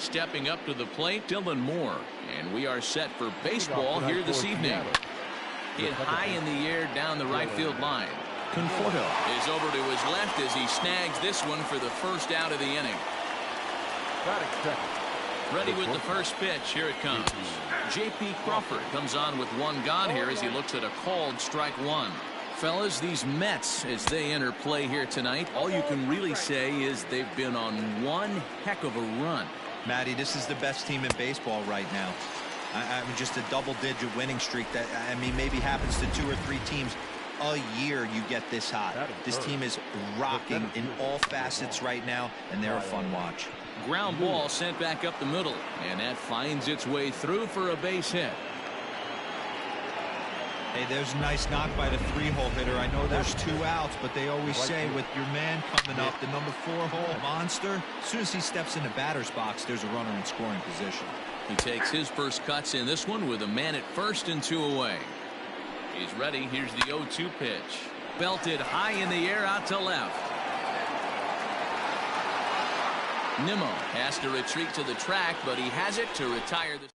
Stepping up to the plate, Dylan Moore. And we are set for baseball here this evening. Hit high in the air down the right field line. Conforto is over to his left as he snags this one for the first out of the inning. Ready with the first pitch. Here it comes. J.P. Crawford comes on with one gone here as he looks at a called strike one. Fellas, these Mets, as they enter play here tonight, all you can really say is they've been on one heck of a run. Matty, this is the best team in baseball right now. I mean, just a double-digit winning streak that, I mean, maybe happens to 2 or 3 teams a year. You get this hot. This team is rocking in all facets right now, and they're a fun watch. Ground ball sent back up the middle, and that finds its way through for a base hit. Hey, there's a nice knock by the 3-hole hitter. I know there's 2 outs, but they always say with your man coming up, the number 4-hole monster, as soon as he steps in the batter's box, there's a runner in scoring position. He takes his first cuts in this one with a man at first and 2 away. He's ready. Here's the 0-2 pitch. Belted high in the air out to left. Nimmo has to retreat to the track, but he has it to retire the.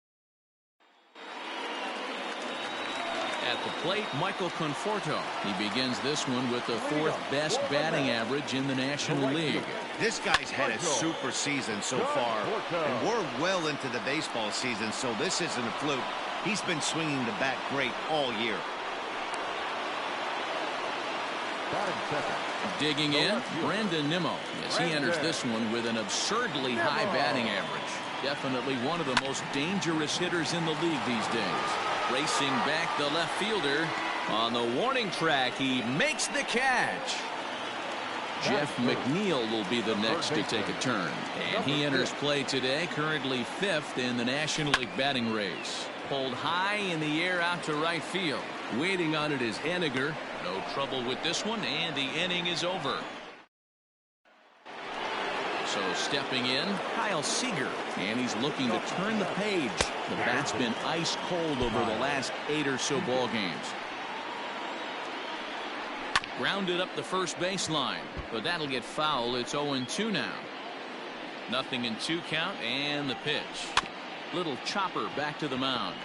At the plate, Michael Conforto. He begins this one with the 4th best batting average in the National League. This guy's had a super season so far, and we're well into the baseball season, so this isn't a fluke. He's been swinging the bat great all year. Digging in, Brandon Nimmo as he enters this one with an absurdly high batting average. Definitely one of the most dangerous hitters in the league these days. Racing back the left fielder on the warning track. He makes the catch. Jeff McNeil will be the next to take a turn, and he enters play today, currently 5th in the National League batting race. Pulled high in the air out to right field. Waiting on it is Henniger. No trouble with this one, and the inning is over. So stepping in, Kyle Seager, and he's looking to turn the page. The bat's been ice cold over the last 8 or so ball games. Grounded up the first baseline, but that'll get foul. It's 0-2 now. Nothing in 2 count, and the pitch. Little chopper back to the mound.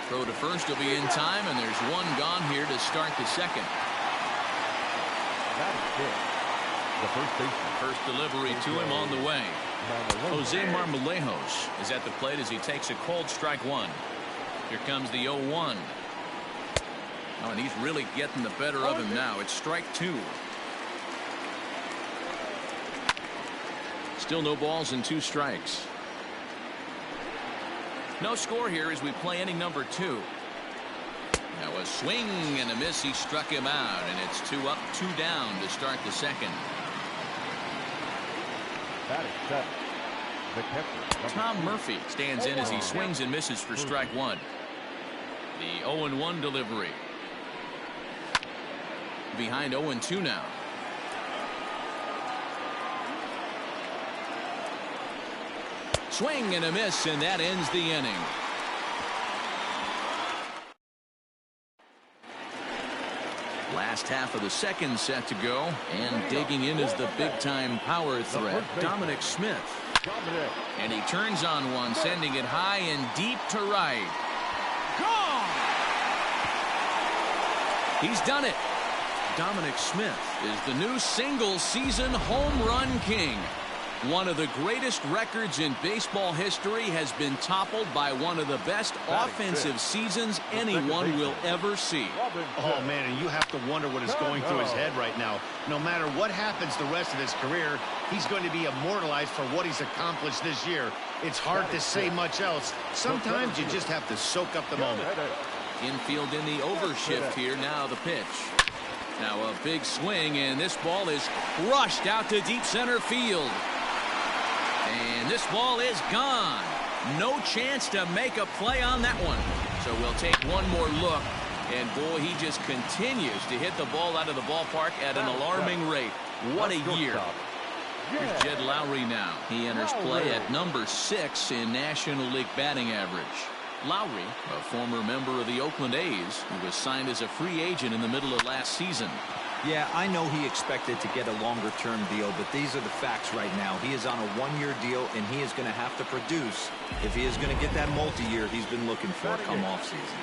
Throw to first will be in time, and there's one gone here to start the second. The first delivery to him on the way. Jose Marmolejos is at the plate as he takes a cold strike one. Here comes the 0-1. Oh, and he's really getting the better of him now. It's strike 2. Still no balls and 2 strikes. No score here as we play inning number 2. Now a swing and a miss. He struck him out, and it's 2 up, 2 down to start the second. Tom Murphy stands in as he swings and misses for strike 1. The 0-1 delivery. Behind 0-2 now. Swing and a miss, and that ends the inning. Last half of the second set to go, and digging in is the big-time power threat, Dominic Smith. And he turns on one, sending it high and deep to right. Gone! He's done it. Dominic Smith is the new single-season home run king. One of the greatest records in baseball history has been toppled by one of the best offensive seasons anyone will ever see. Oh, man, and you have to wonder what is going through his head right now. No matter what happens the rest of his career, he's going to be immortalized for what he's accomplished this year. It's hard to say much else. Sometimes you just have to soak up the moment. Infield in the overshift here. Now the pitch. Now a big swing, and this ball is crushed out to deep center field. And this ball is gone. No chance to make a play on that one. So we'll take one more look. And boy, he just continues to hit the ball out of the ballpark at an alarming rate. What a year. Here's Jed Lowry now. He enters play at number 6 in National League batting average. Lowry, a former member of the Oakland A's, who was signed as a free agent in the middle of last season. Yeah, I know he expected to get a longer-term deal, but these are the facts right now. He is on a one-year deal, and he is going to have to produce if he is going to get that multi-year he's been looking for come offseason.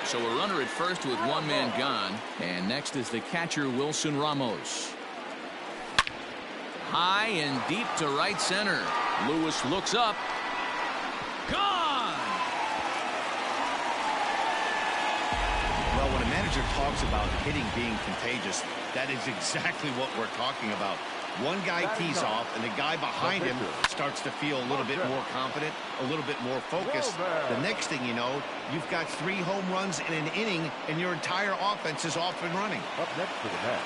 So a runner at first with one man gone, and next is the catcher Wilson Ramos. High and deep to right center. Lewis looks up. Gone! Well, when a manager talks about hitting being contagious, that is exactly what we're talking about. One guy tees off, and the guy behind him starts to feel a little bit more confident, a little bit more focused. The next thing you know, you've got 3 home runs in an inning, and your entire offense is off and running. Up next to the bat.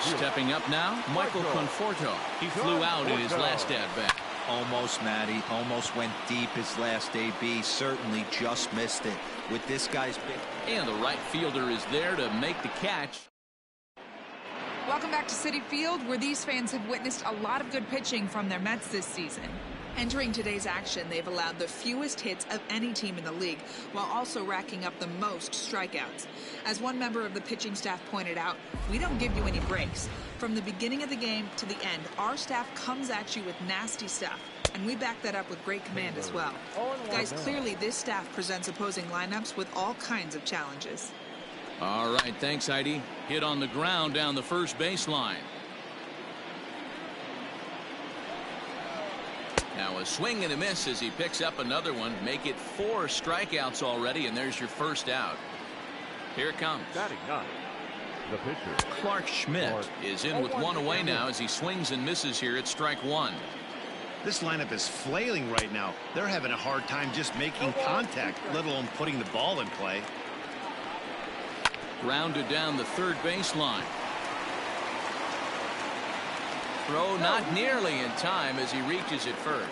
Stepping up now, Michael Conforto. He flew out in his last at-bat. Almost, Matty. Almost went deep his last AB. Certainly just missed it. With this guy's big... And the right fielder is there to make the catch. Welcome back to Citi Field, where these fans have witnessed a lot of good pitching from their Mets this season. Entering today's action, they've allowed the fewest hits of any team in the league, while also racking up the most strikeouts. As one member of the pitching staff pointed out, we don't give you any breaks. From the beginning of the game to the end, our staff comes at you with nasty stuff, and we back that up with great command as well. Guys, clearly this staff presents opposing lineups with all kinds of challenges. All right, thanks, Heidi. Hit on the ground down the first baseline. Now a swing and a miss as he picks up another one. Make it 4 strikeouts already, and there's your first out. Here it comes. Batting 9. The pitcher. Clark Schmidt is in with 1 away now as he swings and misses here at strike 1. This lineup is flailing right now. They're having a hard time just making contact, let alone putting the ball in play. Grounded down the third baseline. Throw not nearly in time as he reaches it first.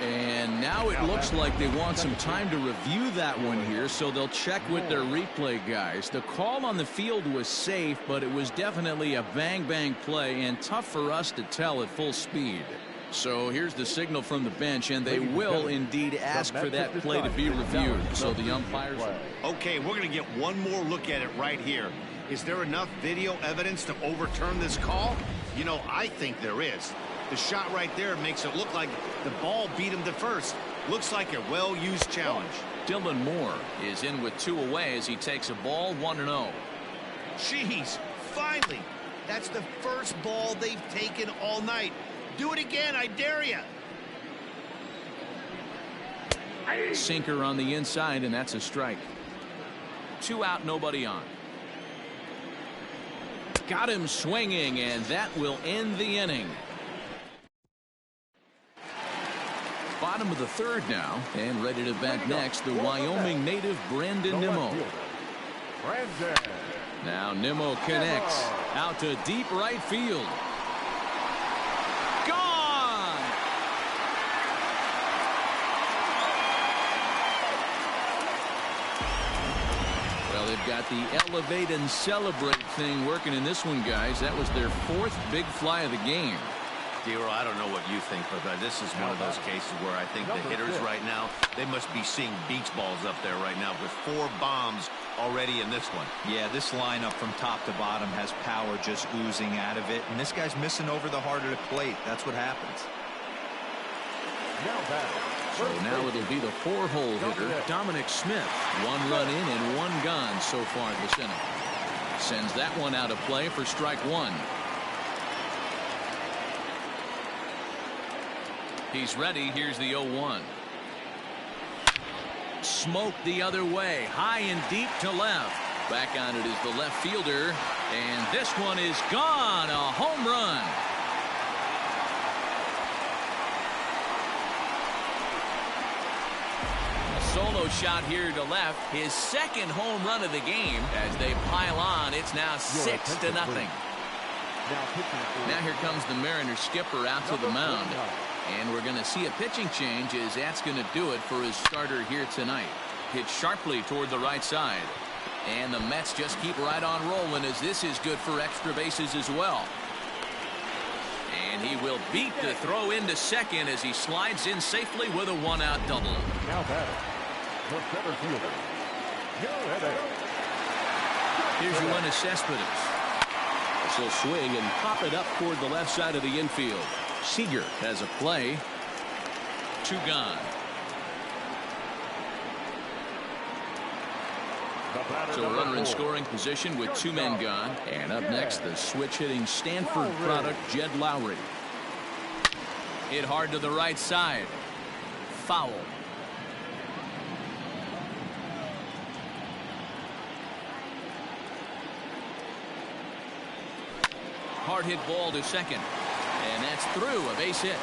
And now it looks like they want some time to review that one here, so they'll check with their replay guys. The call on the field was safe, but it was definitely a bang-bang play and tough for us to tell at full speed. So here's the signal from the bench, and they will indeed ask for that play to be reviewed. So the umpires... Okay, we're going to get one more look at it right here. Is there enough video evidence to overturn this call? You know, I think there is. The shot right there makes it look like the ball beat him to first. Looks like a well-used challenge. Dylan Moore is in with 2 away as he takes a ball 1-0. Jeez, finally. That's the first ball they've taken all night. Do it again, I dare you. Sinker on the inside, and that's a strike. 2 out, nobody on. Got him swinging, and that will end the inning. Bottom of the third now, and ready to bat next, the Wyoming native Brandon Nimmo. Now Nimmo connects out to deep right field. Gone! Well, they've got the elevate and celebrate thing working in this one, guys. That was their 4th big fly of the game. Dero, I don't know what you think, but this is one of those cases where I think the hitters right now, they must be seeing beach balls up there right now with 4 bombs already in this one. Yeah, this lineup from top to bottom has power just oozing out of it, and this guy's missing over the heart of the plate. That's what happens. So now it'll be the 4-hole hitter, Dominic Smith. 1 run in and 1 gone so far this inning. Sends that one out of play for strike 1. He's ready. Here's the 0-1. Smoke the other way. High and deep to left. Back on it is the left fielder. And this one is gone. A home run. A solo shot here to left. His 2nd home run of the game. As they pile on, it's now 6-0. Now here comes the Mariners skipper out to the mound. And we're going to see a pitching change as that's going to do it for his starter here tonight. Hit sharply toward the right side. And the Mets just keep right on rolling as this is good for extra bases as well. And he will beat the throw into second as he slides in safely with a 1-out double. Now batting, the center fielder, Joe Edwards. Here's Yoenis Cespedes. He'll swing and pop it up toward the left side of the infield. Seager has a play. 2 gone. So a runner in scoring position with 2 men gone. And up next, the switch-hitting Stanford product, Jed Lowry. Hit hard to the right side. Foul. Hard hit ball to second. And that's through. A base hit.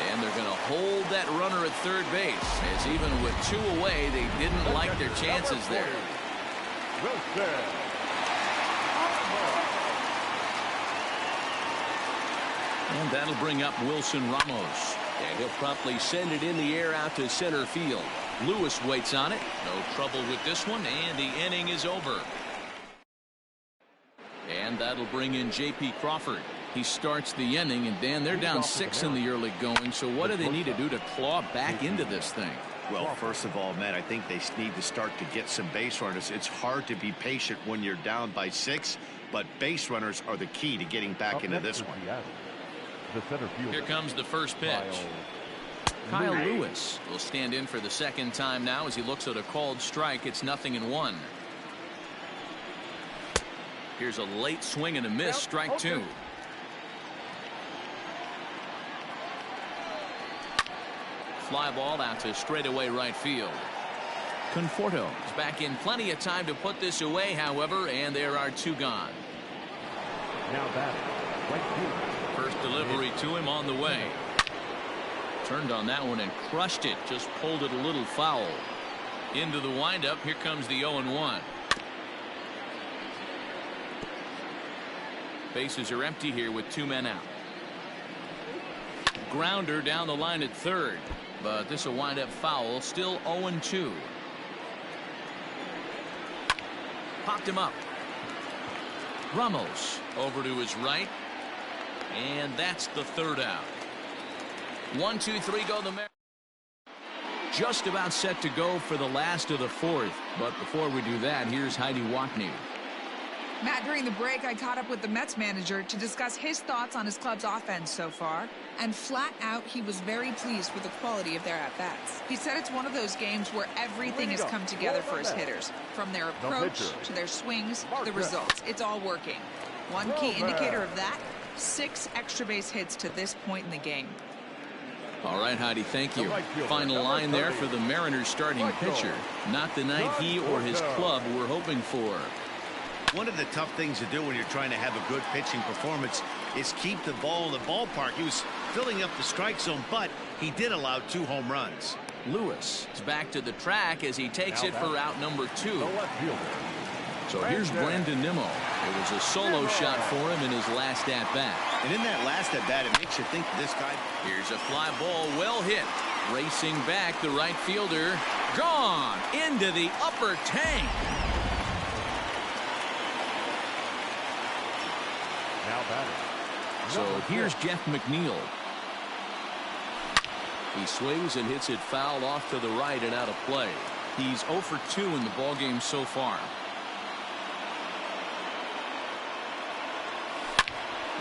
And they're going to hold that runner at third base, as even with 2 away, they didn't like their chances there. And that'll bring up Wilson Ramos. And he'll promptly send it in the air out to center field. Lewis waits on it. No trouble with this one, and the inning is over. And that'll bring in J.P. Crawford. He starts the inning, and Dan, they're down 6 in the early going, so what do they need to do to claw back into this thing? Well, first of all, Matt, I think they need to start to get some base runners. It's hard to be patient when you're down by 6, but base runners are the key to getting back into this one. Here comes the first pitch. Kyle Lewis will stand in for the second time now as he looks at a called strike. It's 0-1. Here's a late swing and a miss. Strike 2. Fly ball out to straightaway right field. Conforto is back in plenty of time to put this away, however, and there are 2 gone. Now batting, right field. First delivery to him on the way. Turned on that one and crushed it. Just pulled it a little foul. Into the windup. Here comes the 0-1. Bases are empty here with 2 men out. Grounder down the line at third, but this will wind up foul. Still 0-2. Popped him up. Ramos over to his right, and that's the 3rd out. 1, 2, 3 go the Mariners. Just about set to go for the last of the 4th, but before we do that, here's Heidi Watney. Matt, during the break, I caught up with the Mets manager to discuss his thoughts on his club's offense so far. And flat out, he was very pleased with the quality of their at-bats. He said it's one of those games where everything has come together for his hitters. From their approach to their swings, the results. It's all working. One key indicator of that, 6 extra base hits to this point in the game. All right, Heidi, thank you. Final line there for the Mariners starting pitcher. Not the night he or his club were hoping for. One of the tough things to do when you're trying to have a good pitching performance is keep the ball in the ballpark. He was filling up the strike zone, but he did allow 2 home runs. Lewis is back to the track as he takes it for out number 2. So here's Brandon Nimmo. It was a solo shot for him in his last at-bat. And in that last at-bat, it makes you think this guy. Here's a fly ball, well hit. Racing back, the right fielder. Gone into the upper tank. Now batting. So here's Jeff McNeil. He swings and hits it foul off to the right and out of play. He's 0 for 2 in the ballgame so far.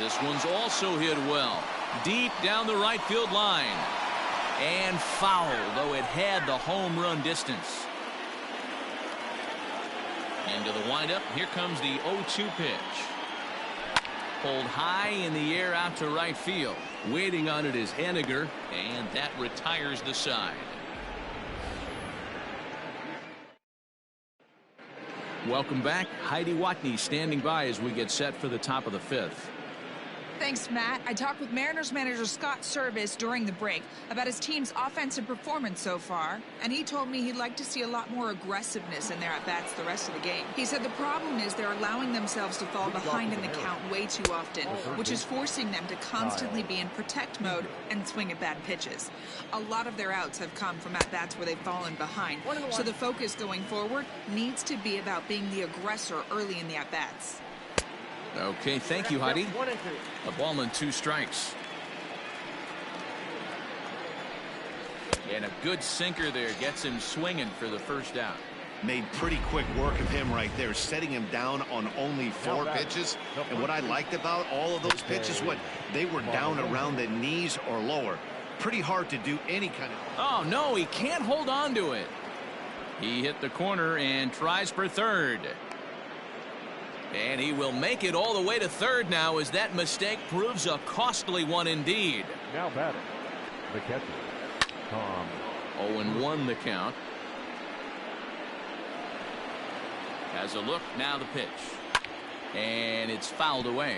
This one's also hit well. Deep down the right field line. And foul, though it had the home run distance. Into the windup. Here comes the 0-2 pitch. Pulled high in the air out to right field. Waiting on it is Henniger, and that retires the side. Welcome back. Heidi Watney standing by as we get set for the top of the 5th. Thanks, Matt. I talked with Mariners manager Scott Service during the break about his team's offensive performance so far, and he told me he'd like to see a lot more aggressiveness in their at-bats the rest of the game. He said the problem is they're allowing themselves to fall behind in the count way too often, which is forcing them to constantly be in protect mode and swing at bad pitches. A lot of their outs have come from at-bats where they've fallen behind, so the focus going forward needs to be about being the aggressor early in the at-bats. Okay, thank you, Heidi. A ball and 2 strikes. And a good sinker there gets him swinging for the first out. Made pretty quick work of him right there, setting him down on only 4 pitches. And what I liked about all of those pitches, they were down around the knees or lower. Pretty hard to do any kind of... Oh, no, he can't hold on to it. He hit the corner and tries for third. And he will make it all the way to third now, as that mistake proves a costly one indeed. Now batting, the catcher, Tom. 0-1 the count. Has a look, now the pitch. And it's fouled away.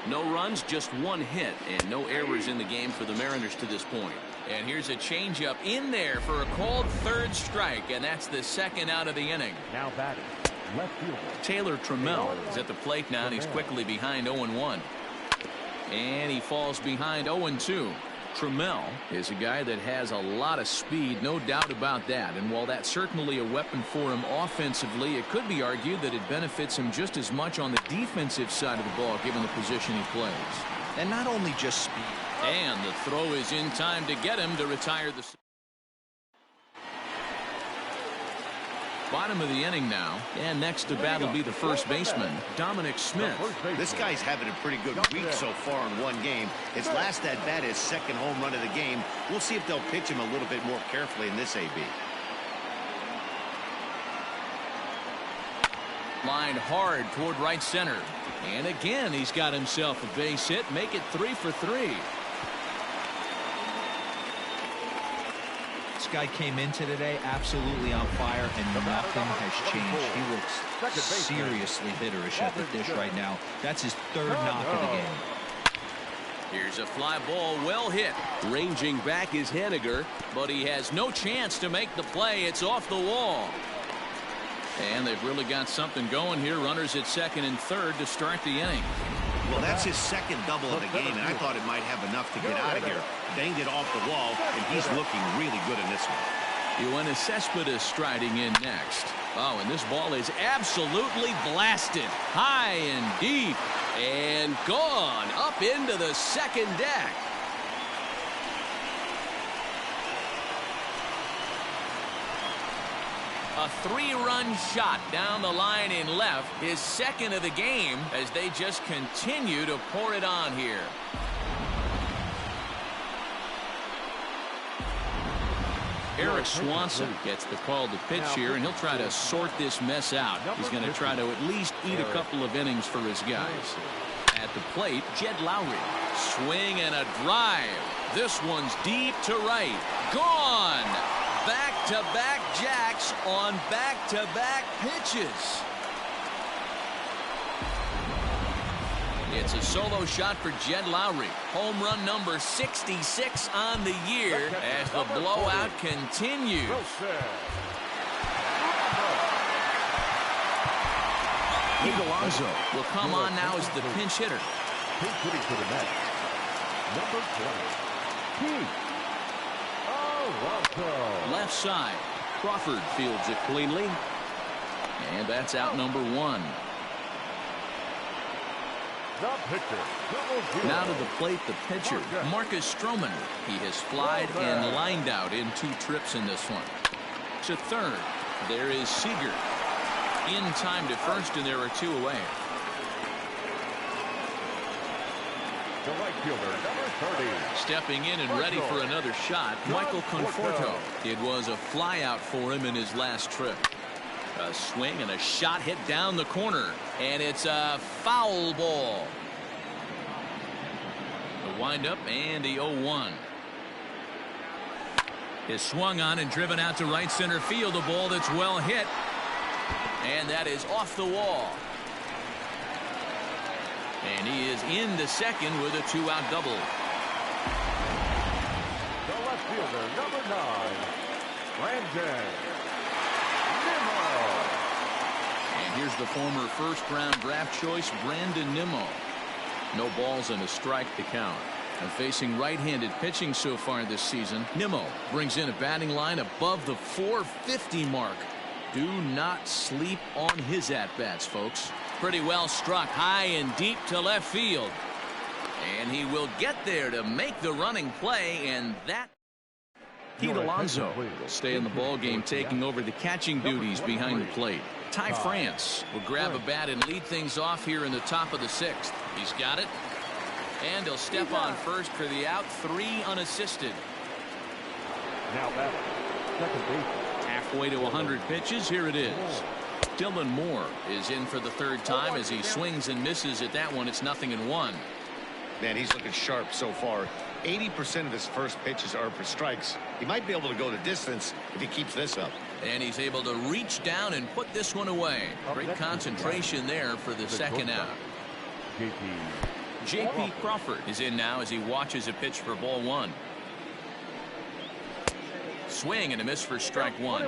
No runs, just 1 hit, and no errors in the game for the Mariners to this point. And here's a changeup in there for a called third strike, and that's the 2nd out of the inning. Now batting, left fielder Taylor Trammell is at the plate now, and he's quickly behind 0-1. And he falls behind 0-2. Trammell is a guy that has a lot of speed, no doubt about that. And while that's certainly a weapon for him offensively, it could be argued that it benefits him just as much on the defensive side of the ball, given the position he plays. And not only just speed. And the throw is in time to get him to retire the... Bottom of the inning now, and next to bat will be the first baseman, Dominic Smith. This guy's having a pretty good week so far in 1 game. His last at bat is 2nd home run of the game. We'll see if they'll pitch him a little bit more carefully in this AB. Line hard toward right center. And again, he's got himself a base hit. Make it 3 for 3. This guy came into today absolutely on fire, and nothing has changed. He looks seriously hitterish at the dish right now. That's his 3rd knock of the game. Here's a fly ball, well hit. Ranging back is Haniger, but he has no chance to make the play. It's off the wall. And they've really got something going here. Runners at 2nd and 3rd to start the inning. Well, that's his 2nd double of the game, and I thought it might have enough to get out of here. Banged it off the wall, and he's looking really good in this one. Yoenis Cespedes striding in next. Oh, and this ball is absolutely blasted. High and deep. And gone up into the 2nd deck. A 3-run shot down the line in left, his 2nd of the game, as they just continue to pour it on here. Eric Swanson gets the call to pitch here, and he'll try to sort this mess out. He's going to try to at least eat a couple of innings for his guys. At the plate, Jed Lowry. Swing and a drive. This one's deep to right. Gone! Back-to-back jacks on back-to-back pitches. It's a solo shot for Jed Lowry. Home run number 66 on the year as the blowout continues. Pete Alonso will come on now as the pinch hitter. Hitting to the net, number 20, Pete Alonso. Left side. Crawford fields it cleanly. And that's out number 1. The pitcher. Now to the plate, the pitcher, Marcus Stroman. He has flied and lined out in 2 trips in this one. To third, there is Seager. In time to first, and there are 2 away. The right fielder, number 30. Stepping in and ready for another shot, Michael Conforto. It was a flyout for him in his last trip. A swing and a shot hit down the corner, and it's a foul ball. The windup and the 0-1. Is swung on and driven out to right center field. A ball that's well hit, and that is off the wall. And he is into second with a 2-out double. The left fielder, number 9, Brandon Nimmo. And here's the former first-round draft choice, Brandon Nimmo. No balls and a strike to count. And facing right-handed pitching so far this season, Nimmo brings in a batting line above the 450 mark. Do not sleep on his at-bats, folks. Pretty well struck high and deep to left field. And he will get there to make the running play, and that... Pete Alonso will stay in the ball game, taking over the catching duties behind the plate. Ty France will grab a bat and lead things off here in the top of the 6th. He's got it. And he'll step on first for the out. 3 unassisted. Now back, second base. Halfway to 100 pitches. Here it is. Dylan Moore is in for the 3rd time as he swings and misses at that one. It's 0-1. Man, he's looking sharp so far. 80% of his first pitches are for strikes. He might be able to go the distance if he keeps this up. And he's able to reach down and put this one away. Great concentration there for the 2nd out. J.P. Crawford is in now as he watches a pitch for ball 1. Swing and a miss for strike 1.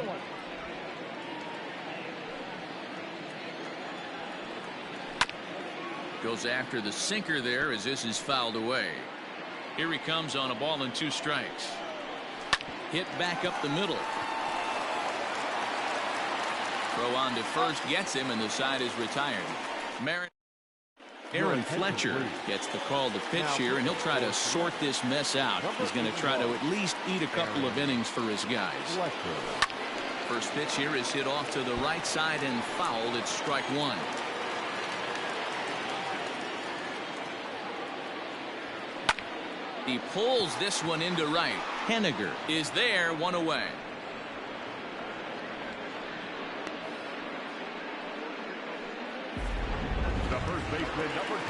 Goes after the sinker there as this is fouled away. Here he comes on a ball and 2 strikes. Hit back up the middle. Throw on to first gets him, and the side is retired. Aaron Fletcher gets the call to pitch here, and he'll try to sort this mess out. He's going to try to at least eat a couple of innings for his guys. First pitch here is hit off to the right side and fouled. It's strike 1. He pulls this one into right. Henniger is there, 1 away.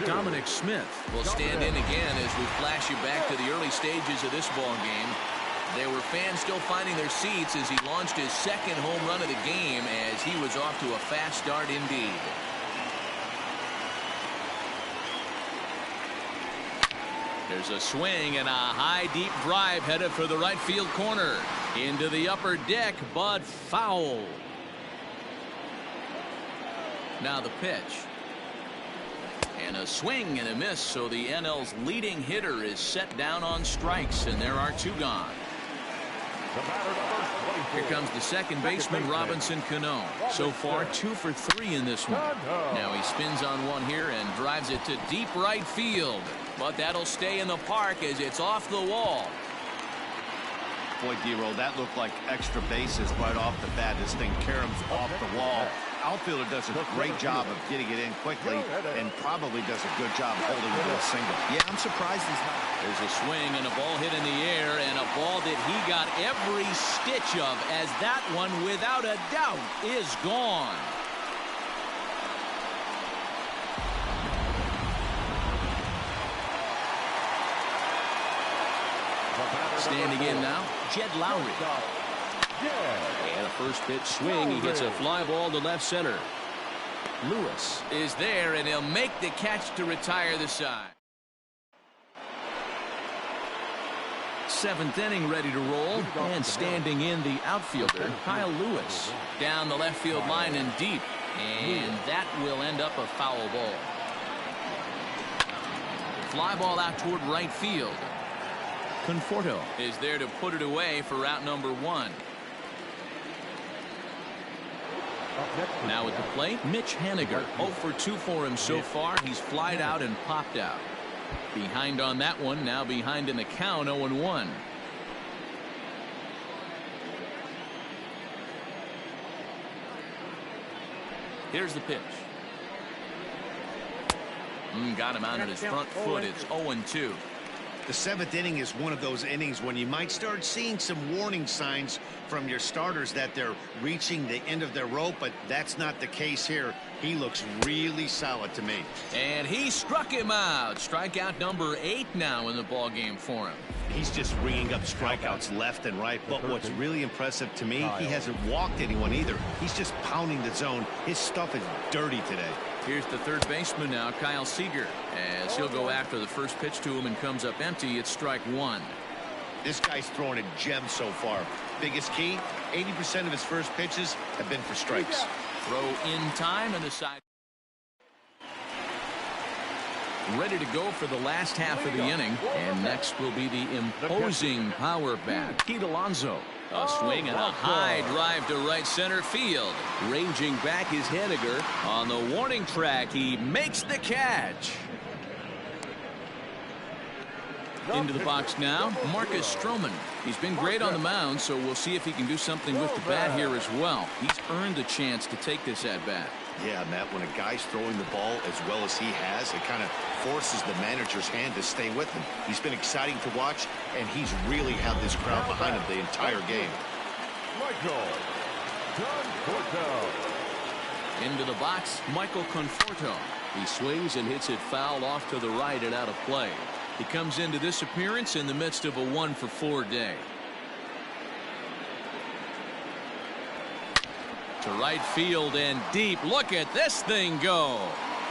Dominic Smith will stand in again as we flash you back to the early stages of this ball game. There were fans still finding their seats as he launched his 2nd home run of the game as he was off to a fast start indeed. There's a swing and a high deep drive headed for the right field corner. Into the upper deck, but foul. Now the pitch. And a swing and a miss, so the NL's leading hitter is set down on strikes, and there are 2 gone. Here comes the 2nd baseman, Robinson Cano. So far, 2 for 3 in this one. Now he spins on one here and drives it to deep right field. But that'll stay in the park as it's off the wall. Boy, D-Roll, that looked like extra bases right off the bat. This thing caroms off the wall. Outfielder does a great job of getting it in quickly and probably does a good job holding it to a single. Yeah, I'm surprised he's not. There's a swing and a ball hit in the air, and a ball that he got every stitch of, as that one, without a doubt, is gone. Standing in now, Jed Lowry. And a first pitch swing. He gets a fly ball to left center. Lewis is there, and he'll make the catch to retire the side. 7th inning ready to roll, and standing in the outfielder, Kyle Lewis. Down the left field line and deep, and that will end up a foul ball. Fly ball out toward right field. Conforto is there to put it away for out number 1. Now at the plate, Mitch Henniger. 0 for 2 for him so far. He's flied out and popped out. Behind on that one, now behind in the count, 0-1. Here's the pitch. Got him out on his front foot. It's 0-2. The 7th inning is one of those innings when you might start seeing some warning signs from your starters that they're reaching the end of their rope, but that's not the case here. He looks really solid to me. And he struck him out. Strikeout number 8 now in the ball game for him. He's just ringing up strikeouts left and right, but what's really impressive to me, he hasn't walked anyone either. He's just pounding the zone. His stuff is dirty today. Here's the 3rd baseman now, Kyle Seager, as he'll go after the first pitch to him and comes up empty. It's strike 1. This guy's throwing a gem so far. Biggest key, 80% of his first pitches have been for strikes. Throw in time, and the side ready to go for the last half of the inning. And next will be the imposing power bat, Pete Alonso. A swing and a high drive to right center field. Ranging back is Henniger. On the warning track, he makes the catch. Into the box now, Marcus Stroman. He's been great on the mound, so we'll see if he can do something with the bat here as well. He's earned a chance to take this at bat. Yeah, Matt, when a guy's throwing the ball as well as he has, it kind of forces the manager's hand to stay with him. He's been exciting to watch, and he's really had this crowd behind him the entire game. Into the box, Michael Conforto. He swings and hits it foul off to the right and out of play. He comes into this appearance in the midst of a 1-for-4 day. To right field and deep. Look at this thing go.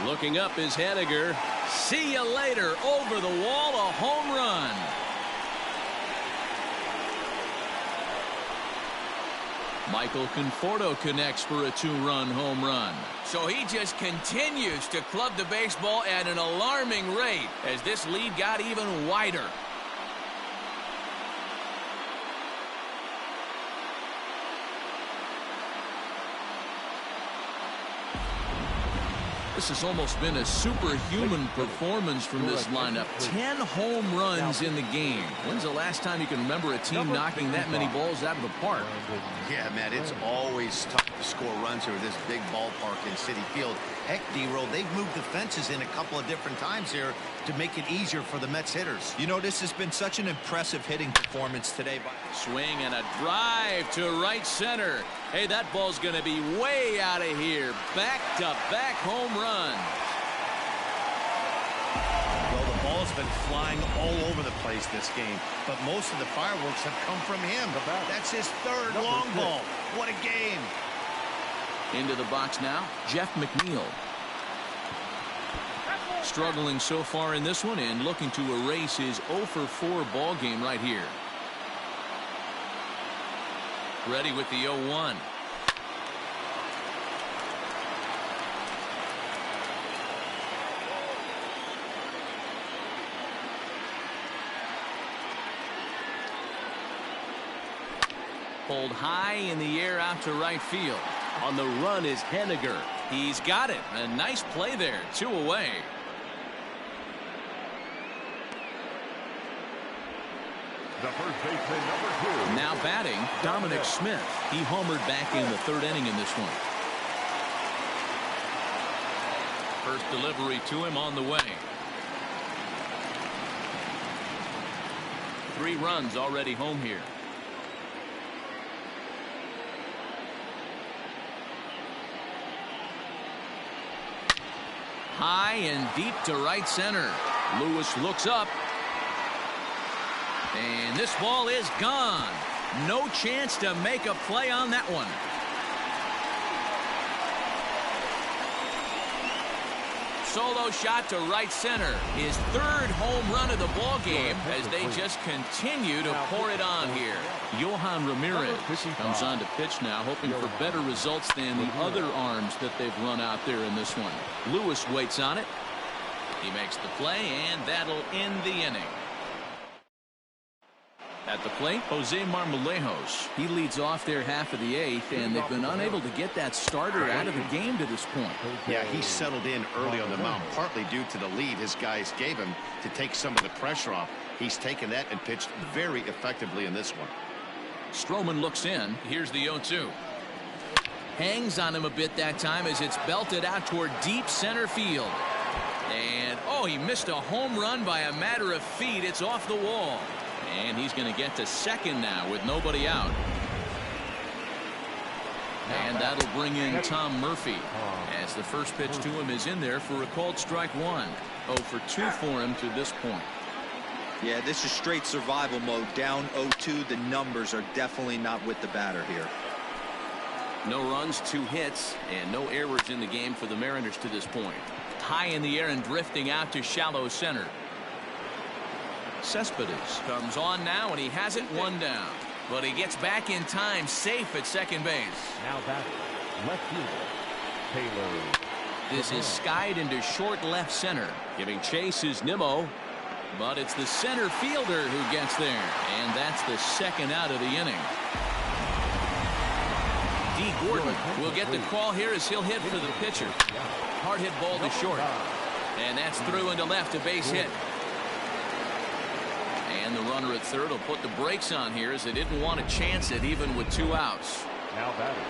Looking up is Haniger. See you later. Over the wall, a home run. Michael Conforto connects for a 2-run home run. So he just continues to club the baseball at an alarming rate as this lead got even wider. This has almost been a superhuman performance from this lineup. 10 home runs in the game. When's the last time you can remember a team knocking that many balls out of the park? Yeah, Matt, it's always tough to score runs here with this big ballpark in Citi Field. Heck, D-Roll, they've moved the fences in a couple of different times here to make it easier for the Mets hitters. You know, this has been such an impressive hitting performance today. Swing and a drive to right center. Hey, that ball's going to be way out of here. Back-to-back home runs. Well, the ball's been flying all over the place this game, but most of the fireworks have come from him. That's his third long ball. What a game. Into the box now, Jeff McNeil. Struggling so far in this one and looking to erase his 0-for-4 ball game right here. Ready with the 0-1. Pulled high in the air out to right field. On the run is Haniger. He's got it. A nice play there. 2 away. The first baseman, number 2. Now batting, Dominic Smith. He homered back in the 3rd inning in this one. First delivery to him on the way. 3 runs already home here. High and deep to right center. Lewis looks up. And this ball is gone. No chance to make a play on that one. Solo shot to right center. His 3rd home run of the ball game as they just continue to pour it on here. Yohan Ramirez comes on to pitch now, hoping for better results than the other arms that they've run out there in this one. Lewis waits on it. He makes the play, and that'll end the inning. At the plate, Jose Marmolejos. He leads off their half of the 8th, and they've been unable to get that starter out of the game to this point. Yeah, he settled in early on the mound, partly due to the lead his guys gave him to take some of the pressure off. He's taken that and pitched very effectively in this one. Stroman looks in. Here's the 0-2. Hangs on him a bit that time as it's belted out toward deep center field. And, oh, he missed a home run by a matter of feet. It's off the wall. And he's going to get to second now with nobody out. And that'll bring in Tom Murphy as the first pitch to him is in there for a called strike 1. 0 for 2 for him to this point. Yeah, this is straight survival mode. Down 0-2. The numbers are definitely not with the batter here. No runs, 2 hits, and no errors in the game for the Mariners to this point. High in the air and drifting out to shallow center. Cespedes comes on now, and he has it 1 down. But he gets back in time, safe at second base. Now batting, left fielder, Taylor. This is skied into short left center. Giving chase is Nimmo. But it's the center fielder who gets there. And that's the 2nd out of the inning. D. Gordon will get the call here as he'll hit for the pitcher. Hard hit ball to short. And that's through into left, a base hit. And the runner at third will put the brakes on here as they didn't want to chance it even with 2 outs. Now batting,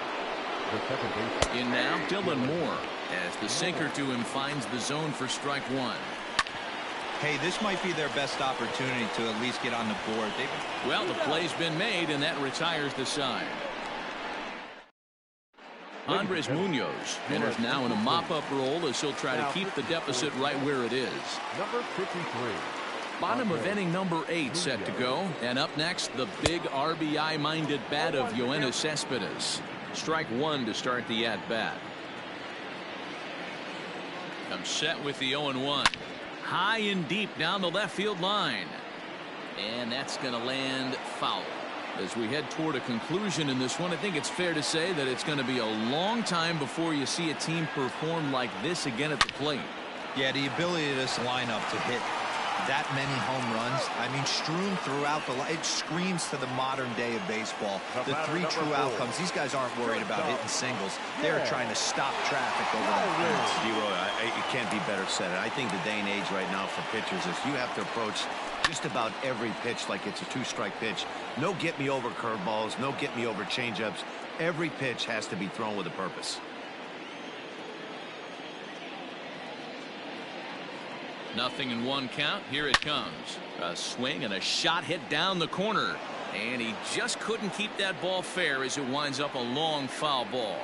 the second baseman. In now, Dylan Moore, as the sinker to him finds the zone for strike 1. Hey, this might be their best opportunity to at least get on the board. Well, the play's been made, and that retires the side. Andres Munoz enters now in a mop-up role as he'll try to keep the deficit right where it is. Number 53. Bottom of inning number 8 set to go. And up next, the big RBI-minded bat of Yoenis Cespedes. Strike 1 to start the at-bat. I'm set with the 0-1. High and deep down the left field line. And that's going to land foul. As we head toward a conclusion in this one, I think it's fair to say that it's going to be a long time before you see a team perform like this again at the plate. Yeah, the ability of this lineup to hit that many home runs, I mean, strewn throughout the line, it screams to the modern day of baseball. The 3 true outcomes. These guys aren't worried about hitting singles. They're trying to stop traffic over that fence. D-Roy, it can't be better said. I think the day and age right now for pitchers is you have to approach just about every pitch like it's a 2-strike pitch. No get me over curveballs, no get me over changeups. Every pitch has to be thrown with a purpose. Nothing in 1 count. Here it comes. A swing and a shot hit down the corner. And he just couldn't keep that ball fair as it winds up a long foul ball.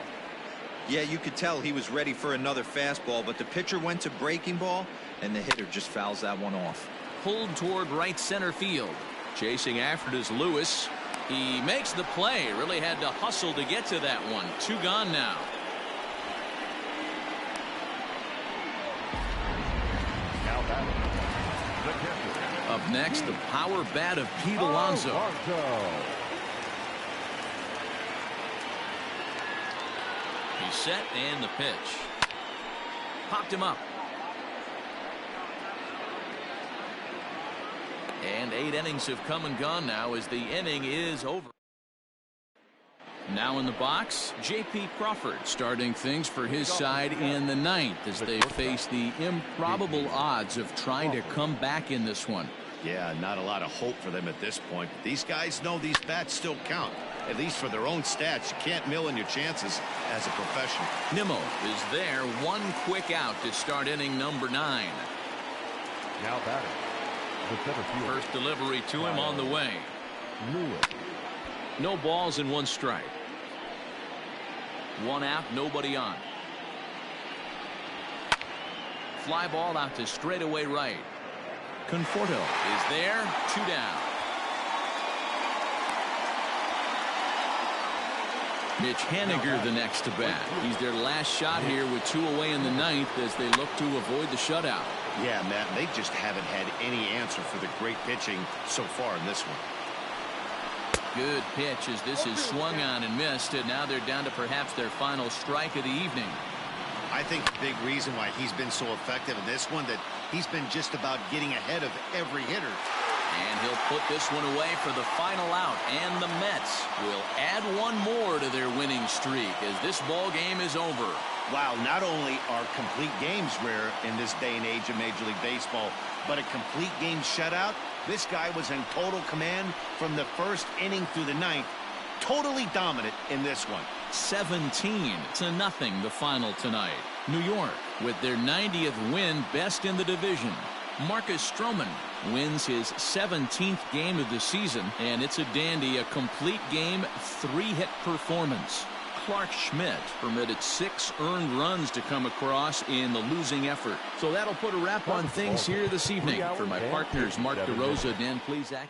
Yeah, you could tell he was ready for another fastball, but the pitcher went to breaking ball, and the hitter just fouls that one off. Pulled toward right center field. Chasing after it is Lewis. He makes the play. Really had to hustle to get to that one. 2 gone now. Now batting, the catcher. Up next, the power bat of Pete Alonso. He's set and the pitch. Popped him up. And 8 innings have come and gone now as the inning is over. Now in the box, J.P. Crawford starting things for his side in the 9th as they face the improbable odds of trying to come back in this one. Yeah, not a lot of hope for them at this point. But these guys know these bats still count, at least for their own stats. You can't mill in your chances as a professional. Nimmo is there. 1 quick out to start inning number 9. Now batting, the center field. First delivery to him on the way. Lewis. No balls and 1 strike. 1 out, nobody on. Fly ball out to straightaway right. Conforto is there. 2 down. Mitch Haniger the next to bat. He's their last shot here with 2 away in the 9th as they look to avoid the shutout. Yeah, Matt, they just haven't had any answer for the great pitching so far in this one. Good pitch as this is swung on and missed, and now they're down to perhaps their final strike of the evening. I think the big reason why he's been so effective in this one, that he's been just about getting ahead of every hitter. And he'll put this one away for the final out, and the Mets will add 1 more to their winning streak as this ball game is over. Wow, not only are complete games rare in this day and age of Major League Baseball, but a complete game shutout. This guy was in total command from the 1st inning through the 9th. Totally dominant in this one. 17-0 the final tonight. New York with their 90th win, best in the division. Marcus Stroman wins his 17th game of the season, and it's a dandy, a complete game 3-hit performance. Clark Schmidt permitted 6 earned runs to come across in the losing effort. So that'll put a wrap on things here this evening. For my partners, Mark DeRosa, Dan Plesac.